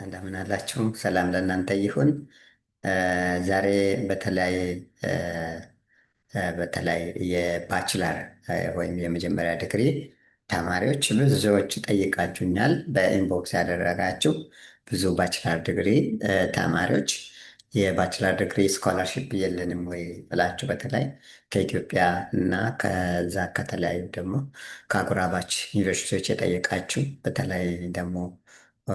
እንደምን አላችሁ? ሰላም ለእናንተ ይሁን። ዛሬ በተለይ በተለይ የባችለር ወይም የመጀመሪያ ዲግሪ ተማሪዎች ብዙዎች ጠይቃችሁኛል። በኢንቦክስ ያደረጋችሁ ብዙ ባችለር ዲግሪ ተማሪዎች የባችለር ዲግሪ ስኮላርሺፕ የለንም ወይ ብላችሁ በተለይ ከኢትዮጵያ እና ከዛ ከተለያዩ ደግሞ ከአጎራባች ዩኒቨርሲቲዎች የጠየቃችሁ በተለይ ደግሞ እ፣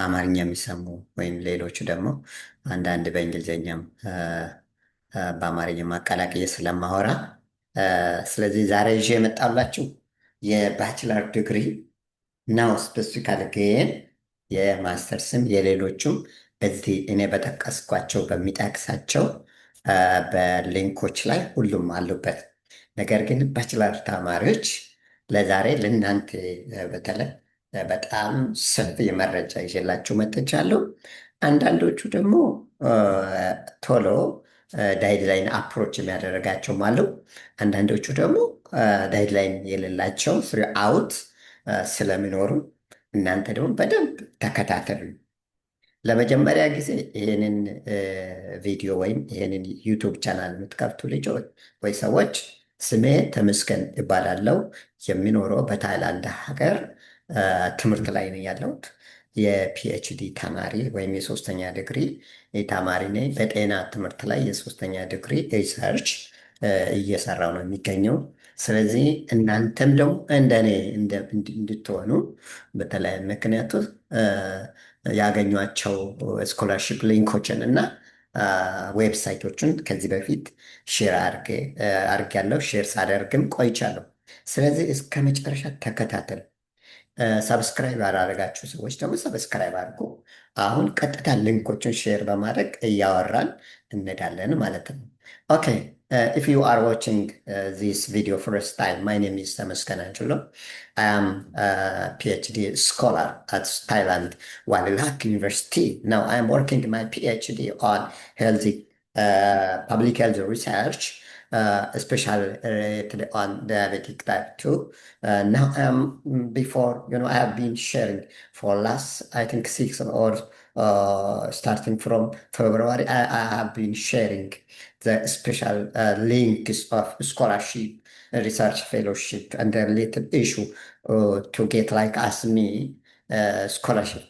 አማርኛ የሚሰሙ ወይም ሌሎቹ ደግሞ አንዳንድ በእንግሊዝኛም በአማርኛ ማቀላቀየ ስለማወራ ስለዚህ ዛሬ ይዤ የመጣላችሁ የባችለር ዲግሪ ነው። ስፔሲፊካሊ ግን የማስተርስም የሌሎቹም እዚህ እኔ በጠቀስኳቸው በሚጠቅሳቸው በሊንኮች ላይ ሁሉም አሉበት። ነገር ግን ባችለር ተማሪዎች ለዛሬ ለእናንተ በተለይ በጣም ሰፊ መረጃ ይዤላችሁ መጥቻለሁ። አንዳንዶቹ ደግሞ ቶሎ ዳይድላይን አፕሮች የሚያደርጋቸውም አሉ። አንዳንዶቹ ደግሞ ዳይድላይን የሌላቸው ፍሪ አውት ስለሚኖሩ እናንተ ደግሞ በደንብ ተከታተሉ። ለመጀመሪያ ጊዜ ይህንን ቪዲዮ ወይም ይህንን ዩቱብ ቻናል የምትከፍቱ ልጆች ወይ ሰዎች ስሜ ተመስገን እባላለሁ። የሚኖረው በታይላንድ ሀገር ትምህርት ላይ ነው ያለሁት። የፒኤችዲ ተማሪ ወይም የሶስተኛ ዲግሪ ተማሪ ነኝ። በጤና ትምህርት ላይ የሶስተኛ ዲግሪ ሪሰርች እየሰራው ነው የሚገኘው። ስለዚህ እናንተም ደግሞ እንደኔ እንድትሆኑ በተለያየ ምክንያቱ ያገኟቸው ስኮላርሺፕ ሊንኮችን እና ዌብሳይቶችን ከዚህ በፊት ሼር አድርጌያለሁ። ሼር ሳደርግም ቆይቻለሁ። ስለዚህ እስከ መጨረሻ ተከታተል። ሰብስክራይብ ያላደረጋችሁ ሰዎች ደግሞ ሰብስክራይብ አድርጉ። አሁን ቀጥታ ሊንኮችን ሼር በማድረግ እያወራን እንሄዳለን ማለት ነው። ኦኬ if you are watching this video first time, my name is Tamaskan Angelo. I am a PhD scholar at Thailand Waliak University. Now I am working my PhD on healthy public health research, especially related on diabetic type 2. Now I am before, I have been sharing for last, I think 6 or starting from February, I have been sharing the special links of scholarship, research fellowship, and the related issue to get like as me scholarship,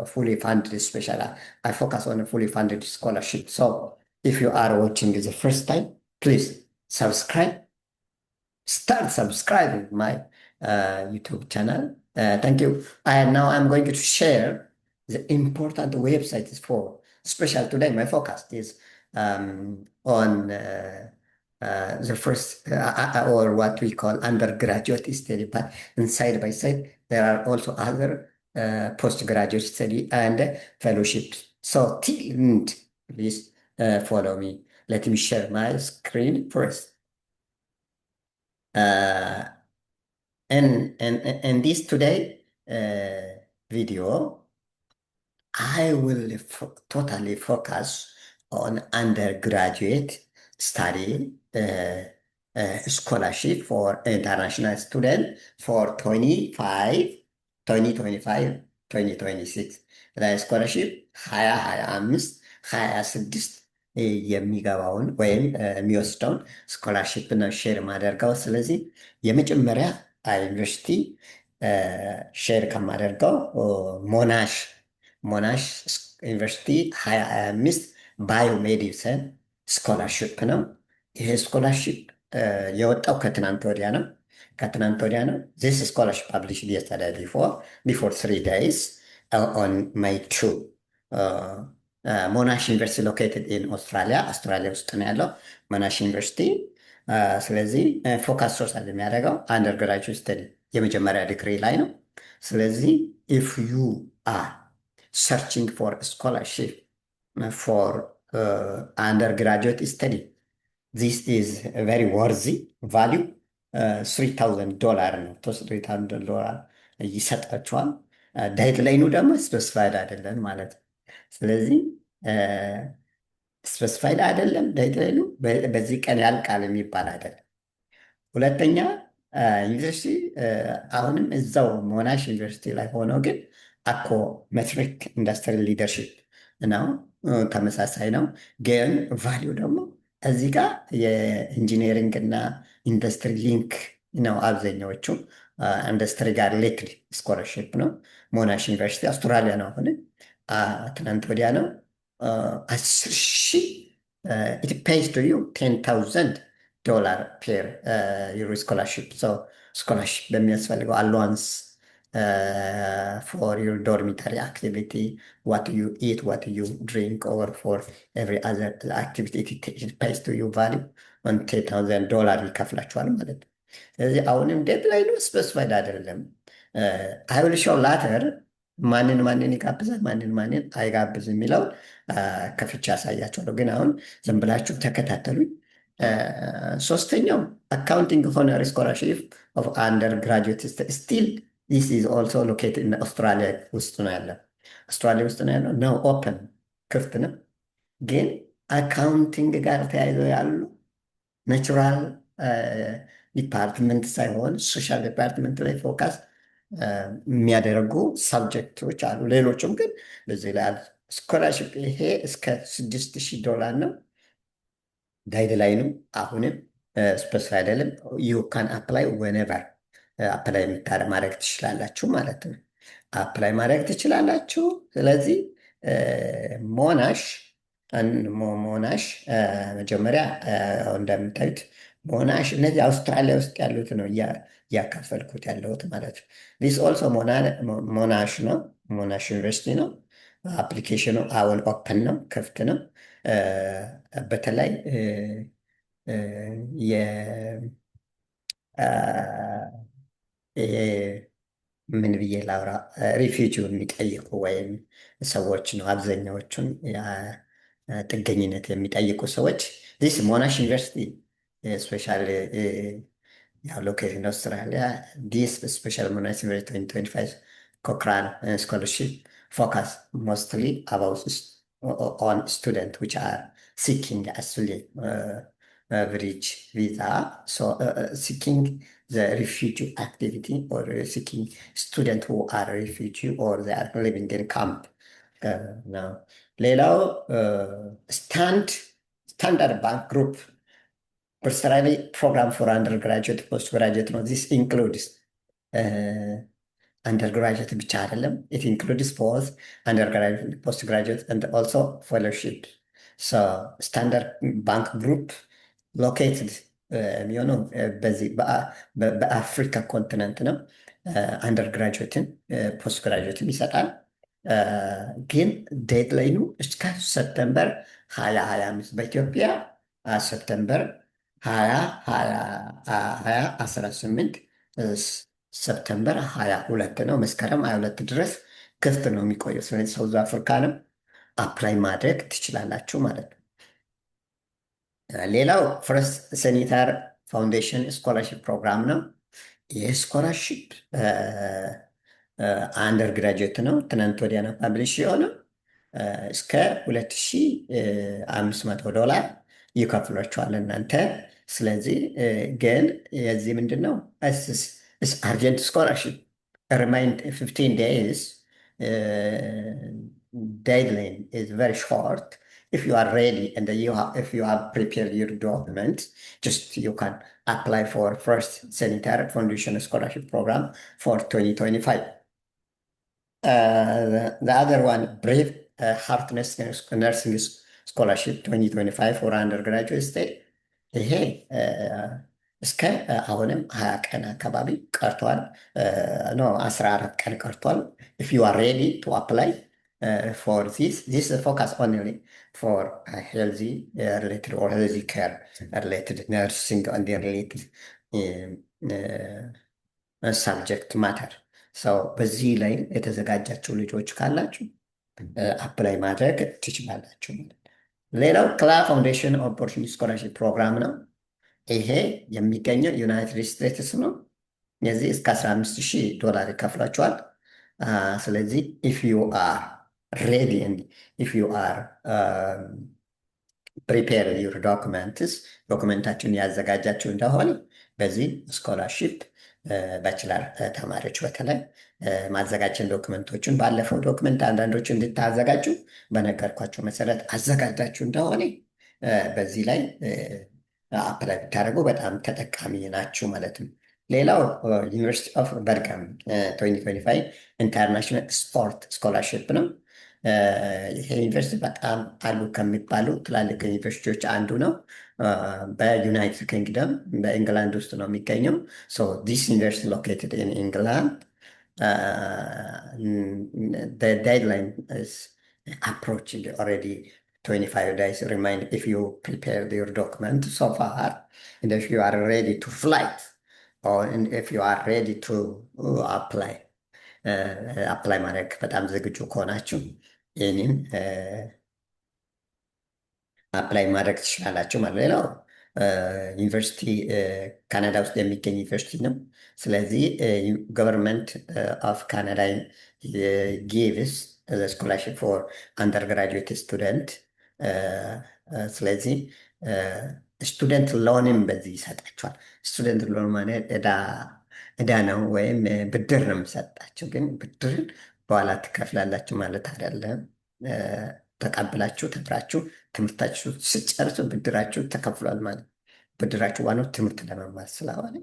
fully funded special. I focus on a fully funded scholarship. So if you are watching the first time, please subscribe. Start subscribing my YouTube channel. Thank you. And now I'm going to share the important websites for special today. My focus is on the first or what we call undergraduate study, but side by side there are also other postgraduate study and fellowships. So till end, please follow me. Let me share my screen first. In this today video, I will totally focus on undergraduate study scholarship for international student for 2025 ለስኮላርሺፕ 2025 26 የሚገባውን ወይም የሚወስደውን ስኮላርሺፕ ነው ሼር ማደርገው። ስለዚህ የመጀመሪያ ዩኒቨርሲቲ ሼር ከማደርገው ሞናሽ ዩኒቨርሲቲ 2025 ባዮሜዲሲን ስኮላርሽፕ ነው። ይሄ ስኮላርሽፕ የወጣው ከትናንት ወዲያ ነው። This scholarship published yesterday before 3 days on May 2. ሞናሽ ዩኒቨርሲቲ ሎኬትድ ኢን አውስትራሊያ ውስጥ ነው ያለው ሞናሽ ዩኒቨርሲቲ። ስለዚህ ፎካስ ሶርስ የሚያደርገው አንደርግራጁዌት ስተዲ የመጀመሪያ ዲግሪ ላይ ነው። ስለዚህ ኢፍ ዩ አር searching for a scholarship for undergraduate study, this is a very worthy value. $3,000 ነው። $3,000 ይሰጣችኋል። ዳይድላይኑ ደግሞ ስፔሲፋይድ አይደለም ማለት ነው። ስለዚህ ስፔሲፋይድ አይደለም ዳይድላይኑ፣ በዚህ ቀን ያልቃል የሚባል አይደለም። ሁለተኛ ዩኒቨርሲቲ አሁንም እዛው ሞናሽ ዩኒቨርሲቲ ላይ ሆነው ግን አኮ ሜትሪክ ኢንዱስትሪ ሊደርሺፕ ነው። ተመሳሳይ ነው። ግን ቫሊዩ ደግሞ እዚህ ጋር የኢንጂነሪንግ እና ኢንዱስትሪ ሊንክ ነው። አብዛኛዎቹ ኢንዱስትሪ ጋር ሊንክድ ስኮለርሽፕ ነው። ሞናሽ ዩኒቨርሲቲ አውስትራሊያ ነው። አሁን ትናንት ወዲያ ነው 10,000 ኢት ፔይዝ ቱ ዩ $10,000 ፔር ዩሮ ስኮላርሽፕ። ስኮላርሽፕ በሚያስፈልገው አሎዋንስ for your dormitory activity, what you eat, what you drink, or for every other activity, it pays to you value on $10,000 ይከፍላችኋል ማለት ነው። ስለዚህ አሁንም ዴድላይኑ ስፔሲፋይድ አይደለም። አይውል ሾው ላተር ማንን ይጋብዛል ማንን አይጋብዝ የሚለው ከፍቻ ያሳያቸዋለሁ። ግን አሁን ዝም ብላችሁ ተከታተሉኝ። ሶስተኛው አካውንቲንግ ሆነር ስኮላርሽፕ ኦፍ አንደር ግራጁዌት ስቲል ዲስ ኢዝ ኦልሶ ሎኬትድ ኢን አውስትራሊያ ውስጥ ነው ያለው። አውስትራሊያ ውስጥ ነው ያለው ነው። ኦፕን ክፍት ነው። ግን አካውንቲንግ ጋር ተያይዘው ያሉ ናቹራል ዲፓርትመንት ሳይሆን ሶሻል ዲፓርትመንት ላይ ፎካስ የሚያደርጉ ሳብጀክቶች አሉ። ሌሎችም ግን በዚህ ላይ ስኮላርሽፕ ይሄ እስከ $6,000 ነው። ጋይድላይኑ አሁንም ስፔሲፋይ አይደለም። ዩ ካን አፕላይ ወኔቨር አፕላይ ማድረግ ትችላላችሁ ማለት ነው። አፕላይ ማድረግ ትችላላችሁ። ስለዚህ ሞናሽ መጀመሪያ እንደምታዩት ሞናሽ እነዚህ አውስትራሊያ ውስጥ ያሉት ነው እያካፈልኩት ያለሁት ማለት ነው። ዲስ ኦልሶ ሞናሽ ነው። ሞናሽ ዩኒቨርሲቲ ነው። አፕሊኬሽኑ አሁን ኦፕን ነው፣ ክፍት ነው። በተለይ ምን ብዬ ላውራ፣ ሪፊውጂውን የሚጠይቁ ወይም ሰዎች ነው አብዛኛዎቹን ጥገኝነት የሚጠይቁ ሰዎች ዚስ ሞናሽ ዩኒቨርሲቲ ስፔሻል ያው ሎኬሽን አውስትራሊያ ዲስ ስፔሻል ሞናሽ ዩኒቨርሲቲ 2025 ኮክራን ስኮለርሽፕ ፎከስ ሞስትሊ አባውት ኦን ስቱደንት ዊች አር ሲኪንግ አስሊም bridge visa, so seeking the refugee activity or seeking students who are refugee or they are living in camp. Now, ሌላው standard bank group personally program for undergraduate postgraduate ነው። this includes undergraduate ብቻ አይደለም። it includes both undergraduate postgraduate and also fellowship. so standard bank group ሎኬትድ የሚሆነው በዚህ በአፍሪካ ኮንቲነንት ነው። አንደርግራጁዌትን ፖስት ግራጁዌትን ይሰጣል። ግን ዴድላይኑ እስከ ሰፕተምበር 2025 በኢትዮጵያ ሰፕተምበር 2018 ሰፕተምበር 22 ነው። መስከረም 22 ድረስ ክፍት ነው የሚቆየው። ስለዚህ ሳውዝ አፍሪካ ነው አፕላይ ማድረግ ትችላላችሁ ማለት ነው። ሌላው ፈርስት ሴኒተር ፋውንዴሽን ስኮላርሽፕ ፕሮግራም ነው። ይህ ስኮላርሽፕ አንደር ግራጁዌት ነው። ትናንት ወዲያ ነው ፓብሊሽ የሆነው። እስከ $2,500 ይከፍሏቸዋል እናንተ። ስለዚህ ግን የዚህ ምንድን ነው አርጀንት ስኮላርሽፕ ሪማይንድ 15 days deadline is very short. If you are ready and if you have prepared your documents, just you can apply for first sanitary foundation scholarship program for 2025. The other one, Brave Heart Nursing Scholarship 2025 for undergraduate state. ይሄ እስከ አሁንም 20 ቀን አካባቢ ቀርቷል። 14 ቀን ቀርቷል። If you are ready to apply for this focus only for healthy related or healthy care related nursing and related subject matter. So በዚህ ላይ የተዘጋጃችሁ ልጆች ካላችሁ አፕላይ ማድረግ ትችላላችሁ። ሌላው ክላ ፋውንዴሽን ኦፖርቹኒቲ ስኮላርሽፕ ፕሮግራም ነው። ይሄ የሚገኘው ዩናይትድ ስቴትስ ነው። የዚህ እስከ $15,000 ይከፍላችኋል። ስለዚህ if you are ready and if you are prepared your documents ዶክመንታችሁን ያዘጋጃችሁ እንደሆነ በዚህ ስኮላርሽፕ ባችላር ተማሪዎች በተለይ ማዘጋጀን ዶክመንቶችን ባለፈው ዶክመንት አንዳንዶቹ እንድታዘጋጁ በነገርኳቸው መሰረት አዘጋጃችሁ እንደሆነ በዚህ ላይ አፕላይ ብታደርጉ በጣም ተጠቃሚ ናችሁ ማለት ነው። ሌላው ዩኒቨርሲቲ ኦፍ በርጋም 2025 ኢንተርናሽናል ስፖርት ስኮላርሽፕ ነው። ይሄ ዩኒቨርሲቲ በጣም አሉ ከሚባሉ ትላልቅ ዩኒቨርሲቲዎች አንዱ ነው። በዩናይትድ ኪንግደም በኢንግላንድ ውስጥ ነው የሚገኘው። ዲስ ዩኒቨርሲቲ ሎኬትድ ኢን ኢንግላንድ ዴድላይን approaching already 25 days. Remind if you prepared your document so far, and if you are ready to flight, or and if you are ready to apply, apply ማድረግ በጣም ዝግጁ ከሆናችሁ ይህንን አፕላይ ማድረግ ትችላላችሁ ማለት። ሌላው ዩኒቨርሲቲ ካናዳ ውስጥ የሚገኝ ዩኒቨርሲቲ ነው። ስለዚህ ገቨርንመንት ኦፍ ካናዳ ጊቭስ ስኮላርሽፕ ፎር አንደርግራጁዌት ስቱደንት። ስለዚህ ስቱደንት ሎንም በዚህ ይሰጣቸዋል። ስቱደንት ሎን ማለት ዕዳ ነው ወይም ብድር ነው የሚሰጣቸው። ግን ብድርን በኋላ ትከፍላላችሁ ማለት አይደለም። ተቀብላችሁ ተምራችሁ ትምህርታችሁ ስጨርሱ ብድራችሁ ተከፍሏል ማለት። ብድራችሁ ዋናው ትምህርት ለመማር ስለሆነ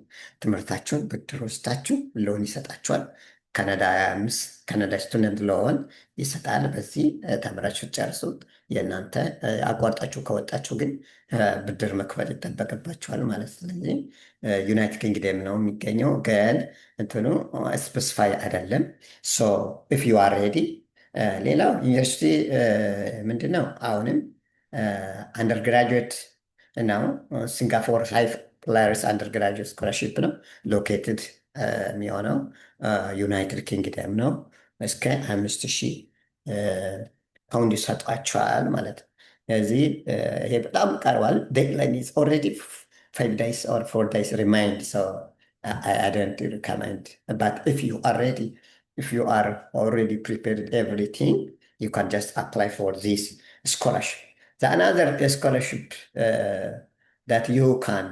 ትምህርታችሁን ብድር ወስዳችሁ ሎን ይሰጣችኋል። ካናዳ ስቱደንት ሎን ይሰጣል። በዚህ ተምራችሁ ጨርሱት። የእናንተ አቋርጣችሁ ከወጣችሁ ግን ብድር መክፈል ይጠበቅባችኋል ማለት። ስለዚህ ዩናይትድ ኪንግደም ነው የሚገኘው፣ ግን እንትኑ ስፔሲፋይ አይደለም። ሶ ኢፍ ዩ አር ሬዲ። ሌላው ዩኒቨርሲቲ ምንድን ነው? አሁንም አንደርግራጁዌት ነው። ሲንጋፖር ሃይ ፍላየርስ አንደርግራጁዌት ስኮላርሺፕ ነው ሎኬትድ የሚሆነው ዩናይትድ ኪንግደም ነው። እስከ 5,000 ፓውንድ ይሰጧቸዋል ማለት ነው። ስለዚህ ይሄ በጣም ቀርቧል። ዴድላይን ኢዝ ኦልሬዲ 5 days or 4 days remained, so I don't recommend. But if you are already prepared everything, you can just apply for this scholarship. The another scholarship that you can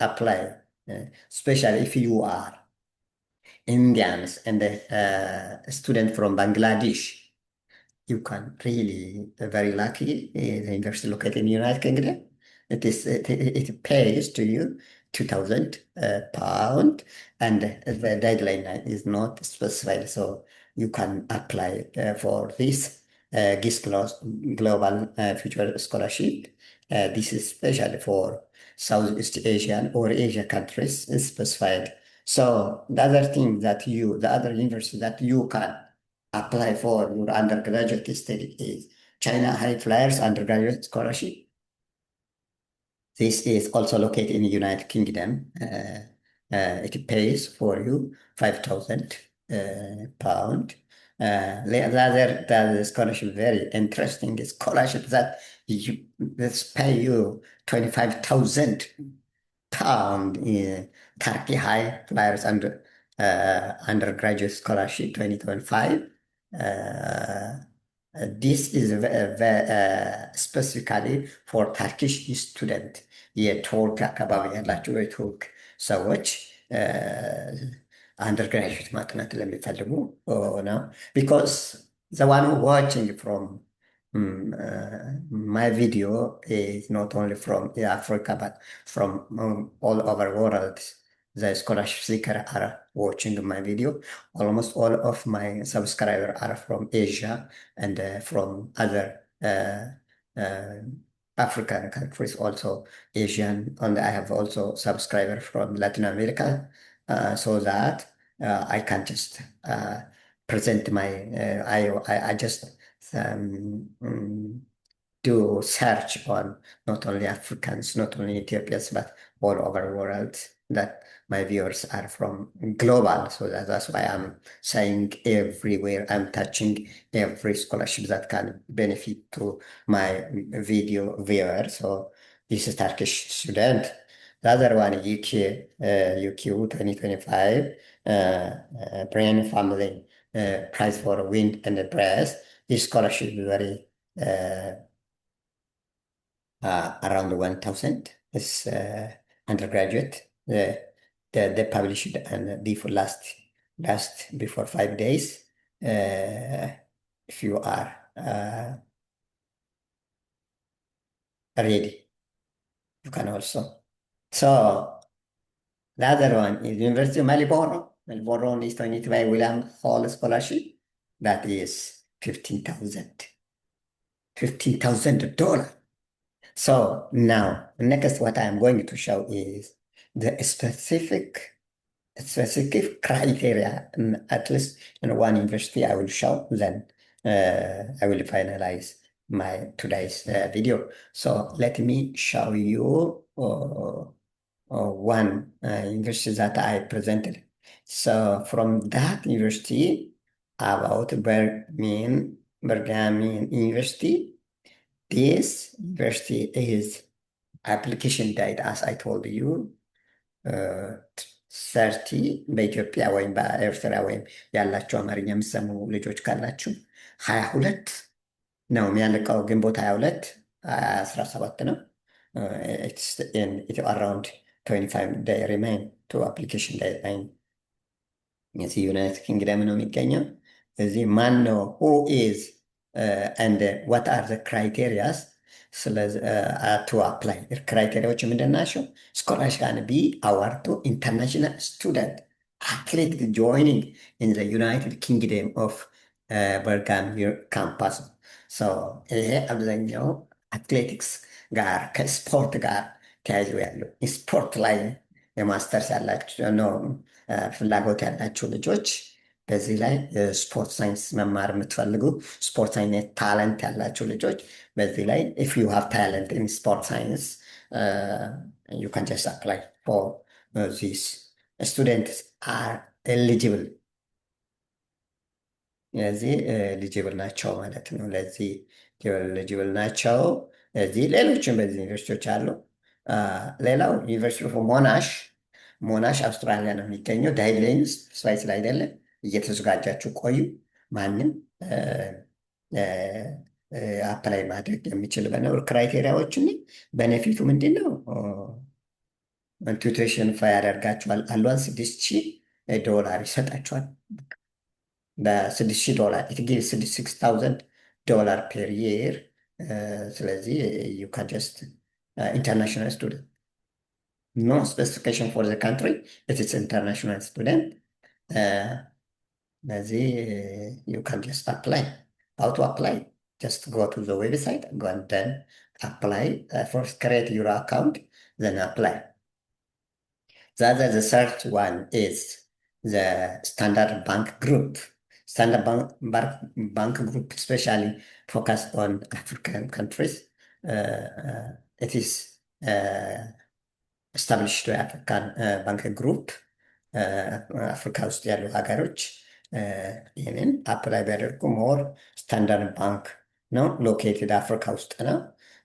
apply, especially if you are Indians and a student from Bangladesh, you can really very lucky. The university located in the United Kingdom. It pays to you 2,000 pound, and the deadline is not specified, so you can apply for this GIS Global Future Scholarship. This is especially for Southeast Asian or Asia countries is specified. So the other university that you can apply for your undergraduate study is China High Flyers Undergraduate Scholarship. This is also located in the United Kingdom. It pays for you 5,000 pound. The scholarship very interesting scholarship that pay you 25,000 pound in Turkey High Flyers undergraduate scholarship 2025. This is specifically for Turkish student. የቱርክ አካባቢ ያላቸው የቱርክ ሰዎች አንደርግራጁዌት ማጥናት ለሚፈልጉ ነው። ቢኮዝ the one who watching from my video is not only from Africa but from all over the world. The scholarship seekers are watching my video. Almost all of my subscribers are from Asia and from other African countries, also Asian, and I have also subscribers from Latin America, so that I can just present my I just do search on not only Africans, not only Ethiopians, but all over the world, that my viewers are from global. So that's why I'm saying everywhere, I'm touching every scholarship that can benefit to my video viewer. So this is Turkish student. The other one, UQ 2025, Brain Family Prize for Wind and the Breast. This scholarship is very around 1,000. It's undergraduate. they published and the last before 5 days. Uh, if you are ready, you can also. So the other one is University of Melbourne. Melbourne is 22 by William Hall Scholarship. That is 15,000. $15,000. So now, next what I am going to show is the specific criteria, at least in one university I will show, then I will finalize my today's video. So let me show you one university that I presented. So from that university, about Bergman University, this university is application date, as I told you, 30 በኢትዮጵያ ወይም በኤርትራ ወይም ያላችሁ አማርኛ የምትሰሙ ልጆች ካላችሁ 22 ነው የሚያልቀው። ግንቦት 22 17 ነው። አራውንድ 25 day remain to application deadline። እዚህ ዩናይትድ ኪንግደም ነው የሚገኘው። እዚህ ማን ነው who is and what are the criterias to apply ክራይቴሪያዎች ምንድን ናቸው? ስኮላርሽፕ ካን ቢ አዋርድ ቱ ኢንተርናሽናል ስቱደንት አትሌቲክ ጆይኒንግ ኢን ዘ ዩናይትድ ኪንግደም ኦፍ በርጋም ካምፓስ። ይሄ አብዛኛው አትሌቲክስ ጋር ከስፖርት ጋር ተያይዞ ያለው ስፖርት ላይ የማስተርስ ያላቸው ነው ፍላጎት ያላቸው ልጆች በዚህ ላይ ስፖርት ሳይንስ መማር የምትፈልጉ ስፖርት ሳይንስ ታለንት ያላቸው ልጆች በዚህ ላይ if you have talent in sport science you can just apply for these students are eligible። ለዚህ ኤሊጂብል ናቸው ማለት ነው። ለዚህ ኤሊጂብል ናቸው። እዚህ ሌሎችም በዚህ ዩኒቨርሲቲዎች አሉ። ሌላው ዩኒቨርሲቲ ኦፍ ሞናሽ አውስትራሊያ ነው የሚገኘው። ዳይሌንስ ስላይስ ላይ አይደለም። እየተዘጋጃችሁ ቆዩ። ማንም አፕላይ ማድረግ የሚችል በነው ክራይቴሪያዎችን በነፊቱ ምንድን ነው? ቱቴሽን ፋይ ያደርጋችኋል። አሏን $6,000 ይሰጣችኋል። በ$6,000 ኢትጊቭ $6,000 ፔር ይር። ስለዚህ ዩ ካን ጀስት ኢንተርናሽናል ስቱደንት ኖ ስፔሲፊኬሽን ፎር ዘ ካንትሪ ኢትስ ኢንተርናሽናል ስቱደንት። ስለዚህ ዩ ካን ጀስት አፕላይ how to apply. Just go to the website, go and then apply. First create your account, then apply. The third one is the Standard Bank Group. Standard Bank Group especially focused on African countries. It is established to African Bank Group. አፍሪካ ውስጥ ያሉ ሀገሮች ይህንን አፕላይ ቢያደርጉ ሞር ስታንዳርድ ባንክ ነው። ሎኬትድ አፍሪካ ውስጥ ነው።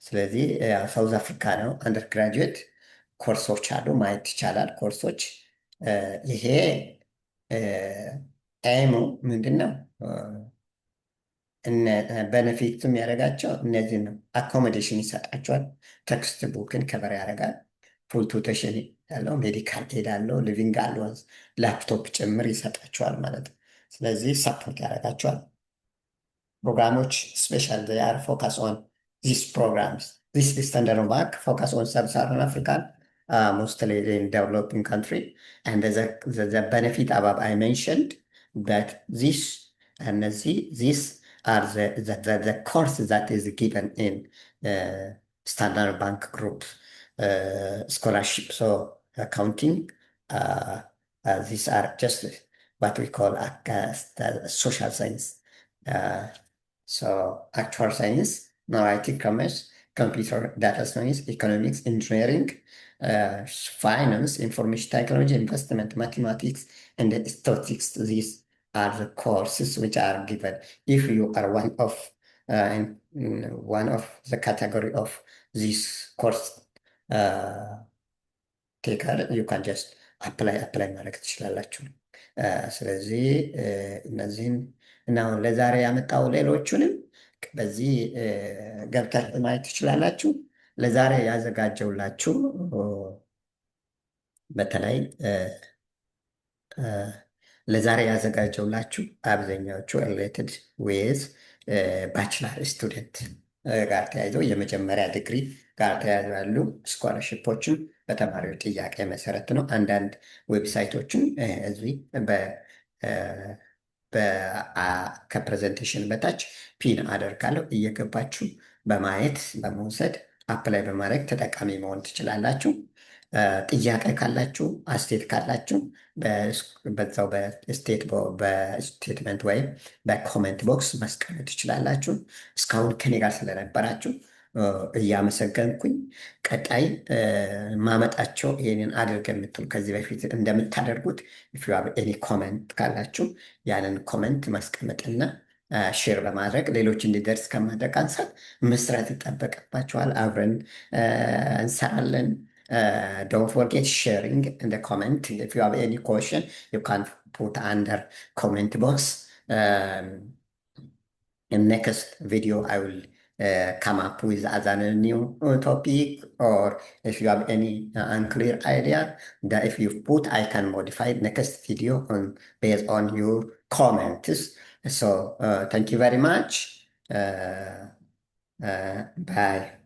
ስለዚህ ሳውዝ አፍሪካ ነው። አንደር ግራጁዌት ኮርሶች አሉ፣ ማየት ይቻላል። ኮርሶች ይሄ ኤሙ ምንድን ነው? በነፊት የሚያደርጋቸው እነዚህ ነው። አኮሞዴሽን ይሰጣቸዋል። ቴክስት ቡክን ከበር ያደርጋል። ፉል ቱቴሽን ያለው ሜዲካል ኤድ አለው፣ ሊቪንግ አለዋንስ፣ ላፕቶፕ ጭምር ይሰጣቸዋል ማለት ነው። ስለዚህ ሰፖርት ያደርጋቸዋል። ፕሮግራሞች ስፔሻል ር ፎከስ ኦን ዚስ ፕሮግራምስ ዚስ ስታንዳርድ ባንክ ፎከስ ኦን ሰብሳሃራን አፍሪካን ሞስትሊ ኢን ዴቨሎፒንግ ካንትሪ and the benefit above I mentioned that these are the course that is given in Standard Bank Group scholarship. So accounting, these are just what we call social science. So actual science, narrative commerce, computer data science, economics, engineering, finance, information technology, investment, mathematics, and statistics. These are the courses which are given. If you are one of the category of this course taker, you can just apply ማድረግ ትችላላችሁ። ስለዚህ እነዚህን እና ለዛሬ ያመጣው ሌሎቹንም በዚህ ገብታችሁ ማየት ትችላላችሁ። ለዛሬ ያዘጋጀውላችሁ በተለይ ለዛሬ ያዘጋጀውላችሁ አብዛኛዎቹ ሪሌትድ ዌዝ ባችላር ስቱደንት ጋር ተያይዘው የመጀመሪያ ዲግሪ ጋር ተያይዘው ያሉ ስኮላርሽፖችን በተማሪዎች ጥያቄ መሰረት ነው። አንዳንድ ዌብሳይቶችን እዚህ ከፕሬዘንቴሽን በታች ፒን አደርጋለሁ። እየገባችሁ በማየት በመውሰድ አፕላይ በማድረግ ተጠቃሚ መሆን ትችላላችሁ። ጥያቄ ካላችሁ አስቴት ካላችሁ በዛው በስቴትመንት ወይም በኮሜንት ቦክስ ማስቀመጥ ትችላላችሁ። እስካሁን ከኔ ጋር ስለነበራችሁ እያመሰገንኩኝ ቀጣይ ማመጣቸው ይህንን አድርገ የምትሉ ከዚህ በፊት እንደምታደርጉት ኤኒ ኮመንት ካላችሁ ያንን ኮመንት ማስቀመጥና ሼር በማድረግ ሌሎች እንዲደርስ ከማድረግ አንጻር መስራት ይጠበቅባችኋል። አብረን እንሰራለን። Don't forget sharing in the comment. If you have any question, you can put under comment box. In next video, I will come up with other new topic, or if you have any unclear idea that if you put, I can modify next video based on your comments. So thank you very much. Bye.